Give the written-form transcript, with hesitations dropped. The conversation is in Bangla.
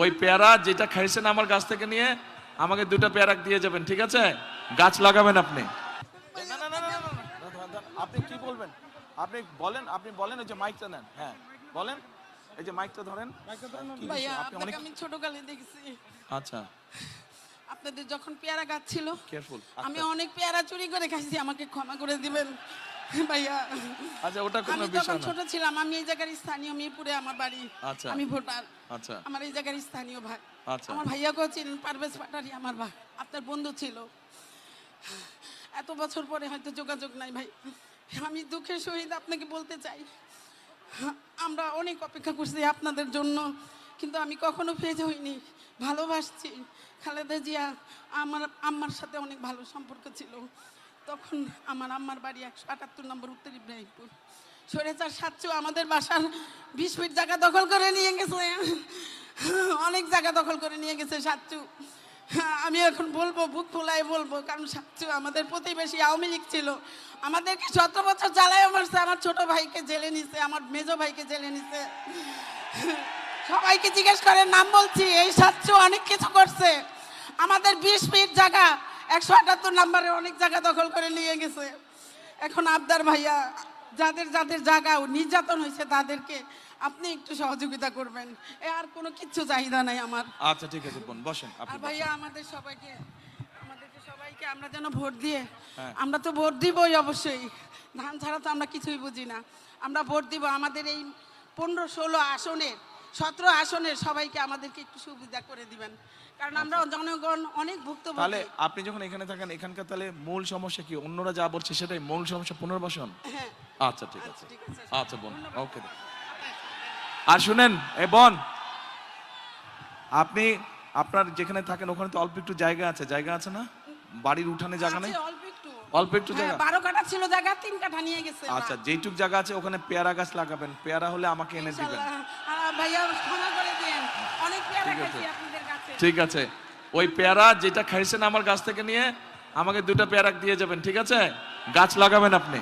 ওই পেয়ারা যেটা খাইছেন আমার গাছ থেকে নিয়ে আমাকে 2টা পেয়ারা দিয়ে যাবেন, ঠিক আছে? গাছ লাগাবেন আপনি। না না না না না, আপনি কি বলবেন? আপনি বলেন, ওই যে মাইকটা নেন। হ্যাঁ বলেন, এই যে মাইকটা ধরেন। ভাইয়া আপনাকে আমি ছোটকালে দেখেছি। আচ্ছা, আপনাদের যখন পেয়ারা গাছ ছিল, কেয়ারফুল। আমি অনেক পেয়ারা চুরি করে খাইছি, আমাকে ক্ষমা করে দিবেন ভাইয়া। আচ্ছা, ওটা কোনো আমি বিষয় যখন না। ছোট ছিলাম, আমি এই জায়গার স্থানীয়, মিরপুরে আমার বাড়ি। আচ্ছা। আমি ভোটার। আচ্ছা আমার এই জায়গার স্থানীয় ভাই। আচ্ছা। আমার ভাইয়াকেও চিনেন, পারভেজ পাটারি আমার ভাই, আপনার বন্ধু ছিল। এত বছর পরে হয়তো যোগাযোগ নাই ভাই। আমি দুঃখের সহিত আপনাকে বলতে চাই, আমরা অনেক অপেক্ষা করছি আপনাদের জন্য, কিন্তু আমি কখনো ফেজ হইনি। ভালোবাসছি খালেদা জিয়া। আমার আম্মার সাথে অনেক ভালো সম্পর্ক ছিল। তখন আমার আম্মার বাড়ি 178 নম্বর উত্তর ইব্রাহিমপুর। স্বৈরাচার সাচ্চু আমাদের বাসার 20 ফিট জায়গা দখল করে নিয়ে গেছে, অনেক জায়গা দখল করে নিয়ে গেছে সাচ্চু। আমি এখন বলবো, বুক ফুলাই বলবো, কারণ সাচ্চু আমাদের প্রতিবেশী, আওয়ামী লীগ ছিল। আমাদেরকে 17 বছর জ্বালায় মারছে। আমার ছোট ভাইকে জেলে নিছে, আমার মেজো ভাইকে জেলে নিছে। সবাইকে জিজ্ঞেস করেন, নাম বলছি। এই সাচ্চু অনেক কিছু করছে। আমাদের 20 ফিট জায়গা 178 নম্বরে অনেক জায়গা দখল করে নিয়ে গেছে। এখন আবদার ভাইয়া, যাদের যাদের জায়গা নির্যাতন হয়েছে তাদেরকে আপনি একটু সহযোগিতা করবেন। আর কোনো কিচ্ছু চাহিদা নাই আমার। আচ্ছা ঠিক আছে বোন, বসেন আর আপনি। ভাইয়া আমাদেরকে সবাইকে আমরা যেন ভোট দিয়ে, হ্যাঁ। আমরা তো ভোট দিবই অবশ্যই, ধান ছাড়া তো আমরা কিছুই বুঝি না। আমরা ভোট দিব আমাদের এই 15-16 আসনের, 17 আসনের সবাইকে আমাদেরকে একটু সুবিধা করে দিবেন, কারণ আমরা জনগণ অনেক ভুক্তভোগী। তাহলে আপনি যখন এখানে থাকেন, এখানকার তাহলে মূল সমস্যা কি? অন্যরা যা বলছে সেটাই মূল সমস্যা, পুনর্বাসন? হ্যাঁ। আচ্ছা ঠিক আছে। ঠিক আছে। আচ্ছা বোন, ওকে। আর শুনেন এ বোন, আপনি আপনার যেখানে থাকেন ওখানে তো অল্প একটু জায়গা আছে না? বাড়ির উঠানে জায়গা নেই? আছে, অল্প একটু জায়গা। 12 কাঠা ছিল জায়গা, 3 কাঠা নিয়ে গেছে। আচ্ছা, যেইটুক জায়গা আছে ওখানে পেয়ারা গাছ লাগাবেন, পেয়ারা হলে আমাকে এনে দিবেন। ভাইয়া ক্ষমা করে দিয়েন, অনেক পেয়ারা খাইছি আপনাদের কাছে। ঠিক আছে, ওই পেয়ারা যেটা খাইছেন আমার গাছ থেকে নিয়ে আমাকে 2টা পেয়ারা দিয়ে যাবেন, ঠিক আছে? গাছ লাগাবেন আপনি।